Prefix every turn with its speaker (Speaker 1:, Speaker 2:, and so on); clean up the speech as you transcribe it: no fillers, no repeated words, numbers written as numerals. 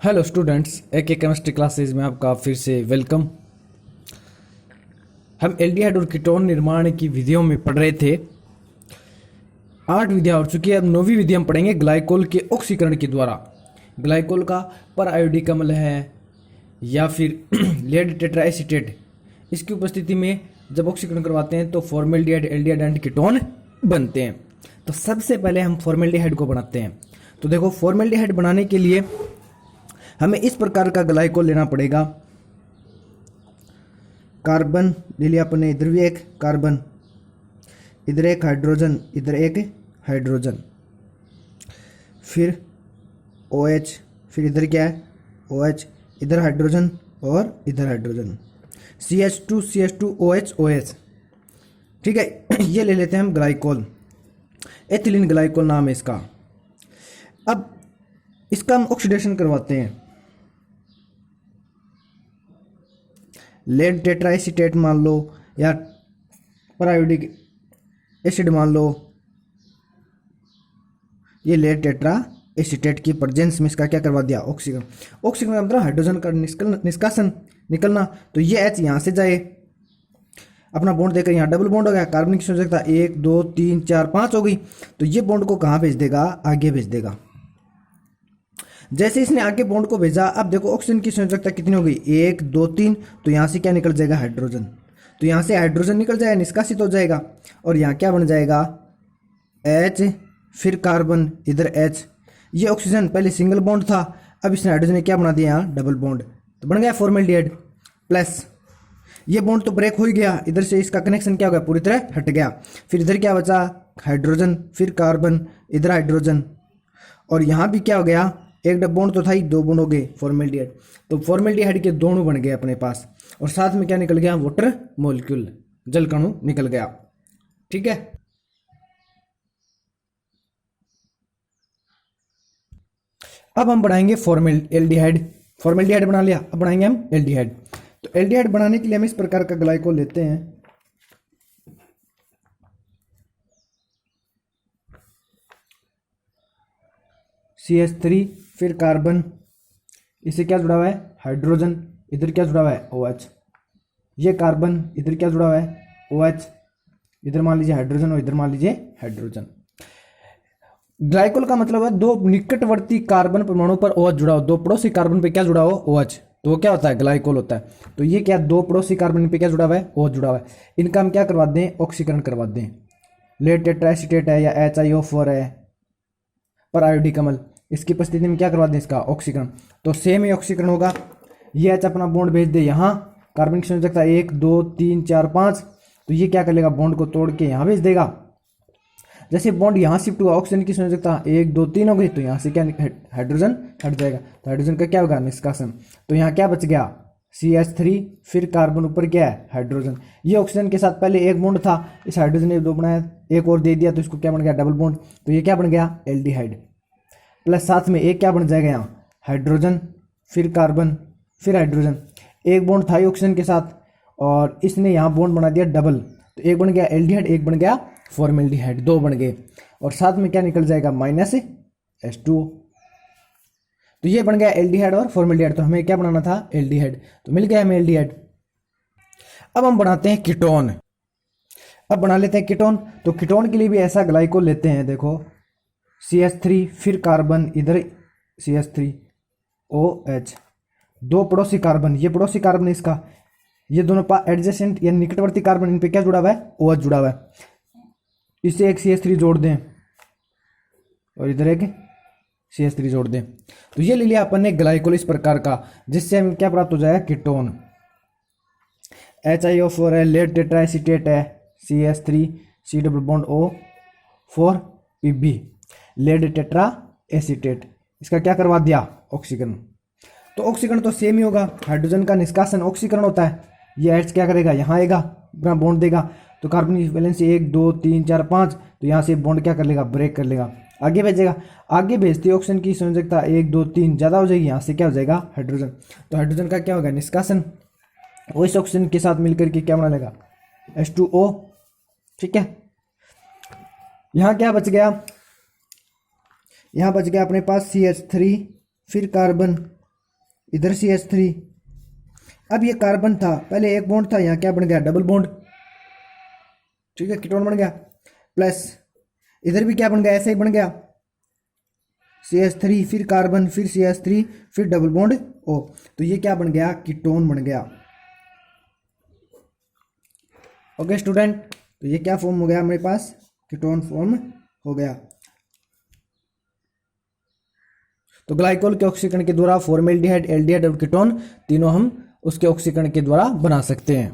Speaker 1: Hello students, एक chemistry classes में आपका फिर से वेलकम। हम एल्डिहाइड और कीटोन निर्माण की विधियों में पढ़ रहे थे। 8 विधियां हो चुकी है। अब 9वीं विधि हम पढ़ेंगे ग्लाइकोल के ऑक्सीकरण के द्वारा। ग्लाइकोल का पर आयोडिक अम्ल है या फिर लेड टेट्राएसीटेट, इसकी उपस्थिति में जब ऑक्सीकरण करवाते हैं तो फॉर्मेल्डिहाइड, एल्डिहाइड एंड कीटोन बनते हैं। तो सबसे पहले हम फॉर्मेल्डिहाइड को बनाते हैं। तो देखो, फॉर्मेल्डिहाइड बनाने के लिए हमें इस प्रकार का ग्लाइकोल लेना पड़ेगा। कार्बन ले लिया अपने, इधर भी एक कार्बन, इधर एक हाइड्रोजन, इधर एक हाइड्रोजन, फिर OH, फिर इधर क्या है OH, इधर हाइड्रोजन और इधर hydrogen, CH2 CH2 OH OH। ठीक है, ये ले लेते हैं हम ग्लाइकोल। एथिलीन ग्लाइकोल नाम है इसका। अब इसका हम ऑक्सीडेशन करवाते हैं। लेड टेट्राएसीटेट मान लो या परायोडिक एसिड मान लो। ये लेड टेट्राएसीटेट की प्रेजेंस में इसका क्या करवा दिया, ऑक्सीकरण। ऑक्सीकरण का मतलब हाइड्रोजन का निष्कासन निकलना। तो ये H यहाँ से जाए, अपना बॉन्ड देकर यहाँ डबल बॉन्ड हो गया। कार्बन की संयोजकता 1 2 3 4 5 हो गई। तो ये बॉन्ड को कहाँ भेज देगा, आगे भेज देगा। जैसे इसने आगे बॉन्ड को भेजा, अब देखो ऑक्सीजन की संयोजकता कितनी हो गई, 1 2 3। तो यहाँ से क्या निकल जाएगा, हाइड्रोजन। तो यहाँ से हाइड्रोजन निकल जाएगा, निष्कासित हो जाएगा और यहाँ क्या बन जाएगा, H, फिर कार्बन, इधर H। ये ऑक्सीजन पहले सिंगल बॉन्ड था, अब इसने हाइड्रोजन ने क्या बना दिया, यहाँ डबल बॉन्ड। तो बन गया फॉर्मेल्डिहाइड। प्लस ये बॉन्ड तो ब्रेक हो ही गया, इधर से इसका कनेक्शन क्या हो गया, पूरी तरह हट गया। फिर इधर क्या बचा, हाइड्रोजन, फिर कार्बन, इधर हाइड्रोजन, और यहाँ भी क्या हो गया, एक डबल बॉन्ड तो था ही, 2 बॉन्ड हो गए, फॉर्मेल्डिहाइड। तो फॉर्मेल्डिहाइड के दोनों बन गए अपने पास, और साथ में क्या निकल गया, वाटर मॉलिक्यूल, जल कणु निकल गया। ठीक है, अब हम बनाएंगे फॉर्मेल्डिहाइड। फॉर्मेल्डिहाइड बना लिया, अब बनाएंगे हम एल्डिहाइड। तो एल्डिहाइड बनाने के लिए हम इस प्रकार का ग्लाइकोल लेते हैं। CH3, फिर कार्बन, इससे क्या जुड़ा हुआ है, हाइड्रोजन, इधर क्या जुड़ा हुआ है, OH। ये कार्बन, इधर क्या जुड़ा हुआ है, OH, इधर मान लीजिए हाइड्रोजन और इधर मान लीजिए हाइड्रोजन। ग्लाइकोल का मतलब है 2 निकटवर्ती कार्बन परमाणु पर OH जुड़ा हो, 2 पड़ोसी कार्बन पे क्या जुड़ा हो, OH। तो वो क्या होता है, ग्लाइकोल होता है। तो ये क्या, 2 पड़ोसी कार्बन पे क्या जुड़ा हुआ है, OH जुड़ा हुआ है। इनका हम क्या करवा दें, ऑक्सीकरण करवा दें। लेड टेट्राएसीटेट है या HiO4 है, पर आयोडिक अम्ल, इसकी उपस्थिति में क्या करवा दें, इसका ऑक्सीकरण। तो सेम ही ऑक्सीकरण होगा। ये H अपना बॉन्ड भेज दे यहाँ, कार्बन की संयोजकता 1 2 3 4 5। तो ये क्या कर लेगा, बॉन्ड को तोड़ के यहाँ भेज देगा। जैसे बॉन्ड यहाँ शिफ्ट हुआ, ऑक्सीजन की संयोजकता 1 2 3 हो गई, तो यहाँ से क्या, हाइड्रोजन हट जाएगा। तो हाइड्रोजन का क्या होगा, निष्कासन। तो यहाँ क्या बच गया, CH3, फिर कार्बन, ऊपर क्या है, हाइड्रोजन। ये ऑक्सीजन के साथ पहले एक बॉन्ड था, इस हाइड्रोजन ने 2 बनाया, एक और दे दिया, तो इसको क्या बन गया, डबल बॉन्ड। तो ये क्या बन गया, एल्डिहाइड। प्लस साथ में एक क्या बन जाएगा, यहाँ हाइड्रोजन, फिर कार्बन, फिर हाइड्रोजन। एक बॉन्ड था ऑक्सीजन के साथ और इसने यहाँ बॉन्ड बना दिया डबल, तो एक बन गया एल्डिहाइड, एक बन गया फॉर्मेल्डिहाइड, 2 बन गए। और साथ में क्या निकल जाएगा, -H2O। तो ये बन गया एल्डिहाइड और फॉर्मेल्डिहाइड। तो हमें क्या बनाना था, एल्डिहाइड। तो मिल गया हमें एल्डिहाइड। अब हम बनाते हैं कीटोन। अब बना लेते हैं कीटोन। तो कीटोन के लिए भी ऐसा ग्लाइकोल लेते हैं। देखो, CH3, फिर कार्बन, इधर CH3OH, 2 पड़ोसी कार्बन, ये पड़ोसी कार्बन इसका, ये दोनों एडजेसेंट या निकटवर्ती कार्बन, इन पे क्या जुड़ा हुआ है, OH जुड़ा हुआ है। इससे एक CH3 जोड़ दें और इधर एक CH3 जोड़ दें। तो ये ले लिया अपन ने ग्लाइकोल इस प्रकार का, जिससे हमें क्या प्राप्त हो जाएगा, कीटोन। HiO4 है, लेड टेट्राएसीटेट है, CH3 C double bond O4 Pb, lead tetra acetate, इसका क्या करवा दिया, ऑक्सीकरण। तो ऑक्सीकरण तो सेम ही होगा, हाइड्रोजन का निष्कासन ऑक्सीकरण होता है। ये H क्या करेगा, यहाँ आएगा, अपना बॉन्ड देगा। तो कार्बन की वैलेंस 1 2 3 4 5। तो यहाँ से बॉन्ड क्या कर लेगा, ब्रेक कर लेगा, आगे भेजेगा। आगे भेजते ऑक्सीजन की संयोजकता 1 2 3 ज़्यादा हो जाएगी, यहाँ से क्या हो जाएगा, हाइड्रोजन। तो हाइड्रोजन का क्या होगा, निष्कासन। वो इस ऑक्सीजन के साथ मिलकर के क्या बना लेगा, H2O। ठीक है, यहाँ क्या बच गया, यहाँ बच गया अपने पास CH3, फिर कार्बन, इधर CH3। अब ये कार्बन था, पहले एक बॉन्ड था, यहाँ क्या बन गया, डबल बॉन्ड, ठीक है, कीटोन बन गया। प्लस इधर भी क्या बन गया, ऐसा ही बन गया, CH3 फिर कार्बन फिर CH3 फिर डबल बॉन्ड O, तो ये क्या बन गया, कीटोन बन गया। ओके स्टूडेंट, तो ये क्या फॉर्म हो गया हमारे पास, कीटोन फॉर्म हो गया। तो ग्लाइकोल के ऑक्सीकरण के द्वारा फॉर्मेल्डिहाइड, एल्डिहाइड और कीटोन तीनों हम उसके ऑक्सीकरण के द्वारा बना सकते हैं।